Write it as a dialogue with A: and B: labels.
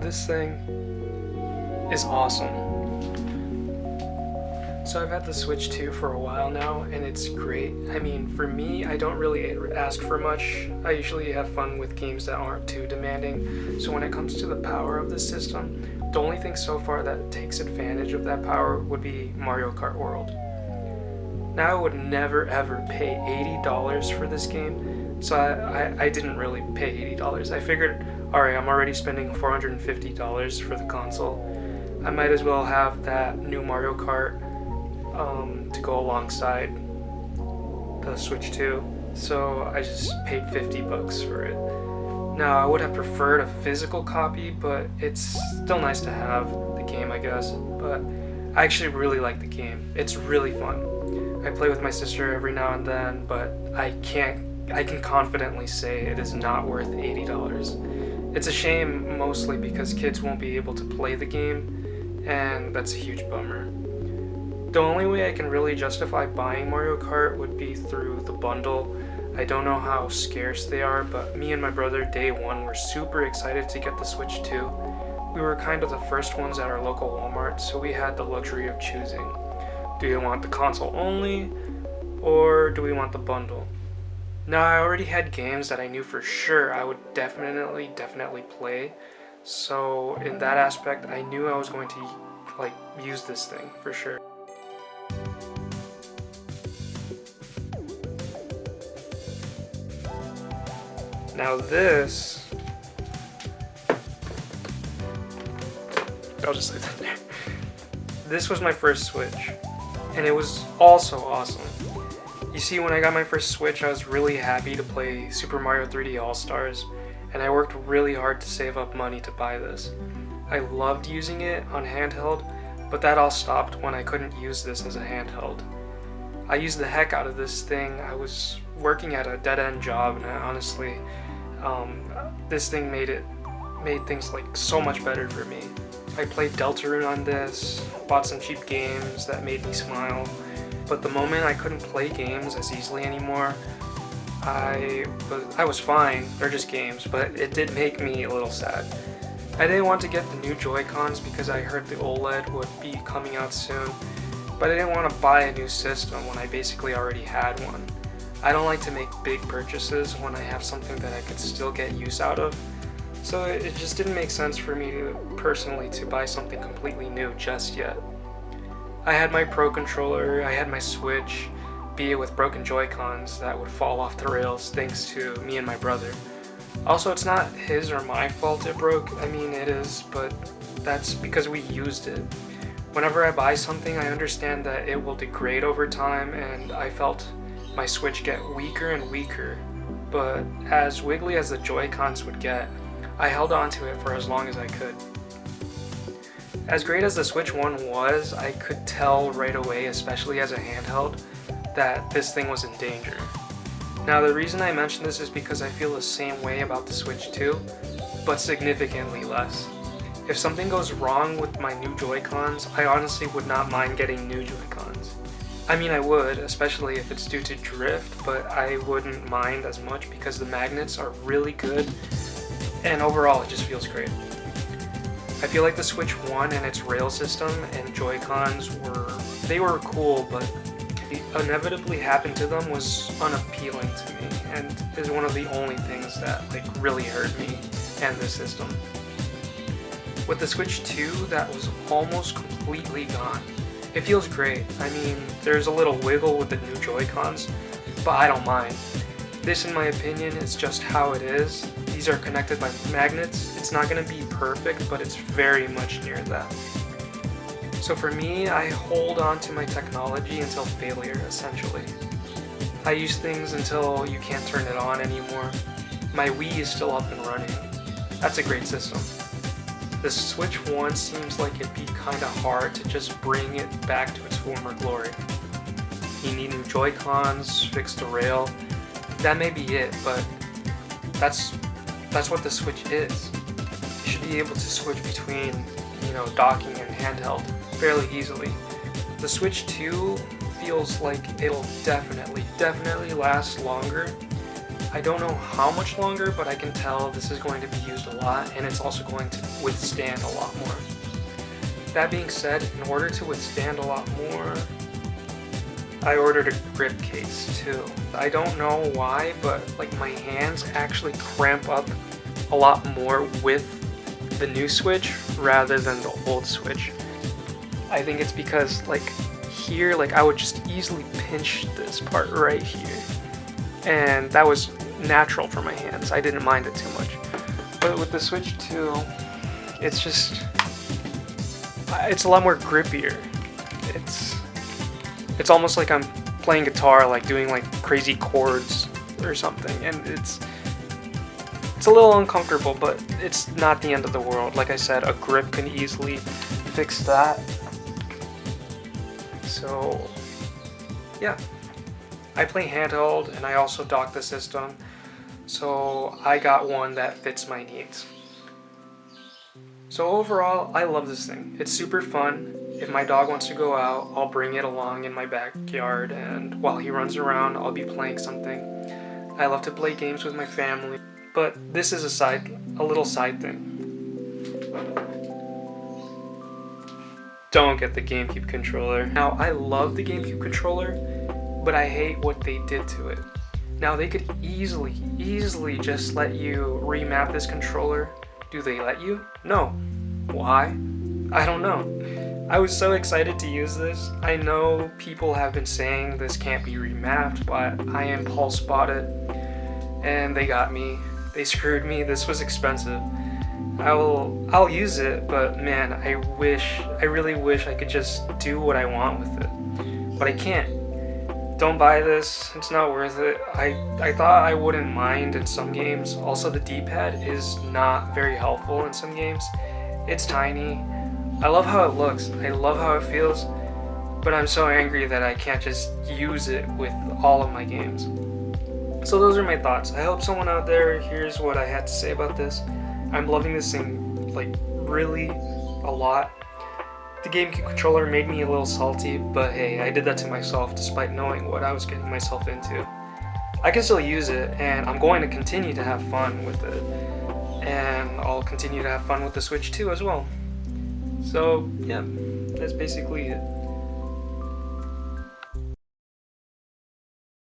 A: this thing is awesome. So I've had the Switch 2 for a while now, and it's great. I mean, for me, I don't really ask for much. I usually have fun with games that aren't too demanding. So when it comes to the power of the system, the only thing so far that takes advantage of that power would be Mario Kart World. Now I would never ever pay $80 for this game, so I didn't really pay $80. I figured, alright, I'm already spending $450 for the console. I might as well have that new Mario Kart to go alongside the Switch 2, so I just paid $50 for it. Now, I would have preferred a physical copy, but it's still nice to have the game, I guess. But I actually really like the game. It's really fun. I play with my sister every now and then, but I can confidently say it is not worth $80. It's a shame, mostly because kids won't be able to play the game, and that's a huge bummer. The only way I can really justify buying Mario Kart would be through the bundle. I don't know how scarce they are, but me and my brother day one were super excited to get the Switch 2. We were kind of the first ones at our local Walmart, so we had the luxury of choosing. Do we want the console only, or do we want the bundle? Now, I already had games that I knew for sure I would definitely play, so in that aspect, I knew I was going to use this thing for sure. Now this, I'll just leave that there. This was my first Switch, and it was also awesome. You see, when I got my first Switch, I was really happy to play Super Mario 3D All-Stars, and I worked really hard to save up money to buy this. I loved using it on handheld, but that all stopped when I couldn't use this as a handheld. I used the heck out of this thing. I was working at a dead-end job, and honestly, this thing made things so much better for me. I played Deltarune on this, bought some cheap games that made me smile, but the moment I couldn't play games as easily anymore, I was fine. They're just games, but it did make me a little sad. I didn't want to get the new Joy-Cons because I heard the OLED would be coming out soon, but I didn't want to buy a new system when I basically already had one. I don't like to make big purchases when I have something that I could still get use out of, so it just didn't make sense for me personally to buy something completely new just yet. I had my Pro Controller, I had my Switch, be it with broken Joy-Cons that would fall off the rails thanks to me and my brother. Also, it's not his or my fault it broke. I mean, it is, but that's because we used it. Whenever I buy something, I understand that it will degrade over time, and I felt my Switch get weaker and weaker, but as wiggly as the Joy-Cons would get, I held on to it for as long as I could. As great as the Switch 1 was, I could tell right away, especially as a handheld, that this thing was in danger. Now, the reason I mention this is because I feel the same way about the Switch 2, but significantly less. If something goes wrong with my new Joy-Cons, I honestly would not mind getting new Joy-Cons. I mean, I would, especially if it's due to drift, but I wouldn't mind as much because the magnets are really good, and overall it just feels great. I feel like the Switch 1 and its rail system and Joy-Cons were cool, but the inevitably happened to them was unappealing to me, and is one of the only things that really hurt me and the system. With the Switch 2, that was almost completely gone. It feels great. I mean, there's a little wiggle with the new Joy-Cons, but I don't mind. This, in my opinion, is just how it is. These are connected by magnets. It's not going to be perfect, but it's very much near that. So for me, I hold on to my technology until failure, essentially. I use things until you can't turn it on anymore. My Wii is still up and running. That's a great system. The Switch 1 seems like it'd be kinda hard to just bring it back to its former glory. You need new Joy-Cons, fix the rail. That may be it, but that's what the Switch is. You should be able to switch between, docking and handheld fairly easily. The Switch 2 feels like it'll definitely last longer. I don't know how much longer, but I can tell this is going to be used a lot, and it's also going to withstand a lot more. That being said, in order to withstand a lot more, I ordered a grip case too. I don't know why, but like my hands actually cramp up a lot more with the new Switch rather than the old Switch. I think it's because like here, like I would just easily pinch this part right here, and that was natural for my hands. I didn't mind it too much. But with the Switch 2, it's just, it's a lot more grippier. It's almost like I'm playing guitar, like doing like crazy chords or something, and it's a little uncomfortable, but it's not the end of the world. Like I said, a grip can easily fix that. So yeah, I play handheld and I also dock the system, so I got one that fits my needs. So overall, I love this thing. It's super fun. If my dog wants to go out, I'll bring it along in my backyard, and while he runs around, I'll be playing something. I love to play games with my family, but this is a little side thing. Don't get the GameCube controller. Now, I love the GameCube controller, but I hate what they did to it. Now, they could easily just let you remap this controller. Do they let you? No. Why? I don't know. I was so excited to use this. I know people have been saying this can't be remapped, but I impulse bought it, and they got me. They screwed me. This was expensive. I'll use it, but man, I really wish I could just do what I want with it. But I can't. Don't buy this, it's not worth it. I thought I wouldn't mind in some games. Also, the D-pad is not very helpful in some games. It's tiny. I love how it looks, I love how it feels, but I'm so angry that I can't just use it with all of my games. So those are my thoughts. I hope someone out there hears what I had to say about this. I'm loving this thing, like, really a lot. The GameCube controller made me a little salty, but hey, I did that to myself despite knowing what I was getting myself into. I can still use it, and I'm going to continue to have fun with it. And I'll continue to have fun with the Switch 2 as well. So yeah, that's basically it.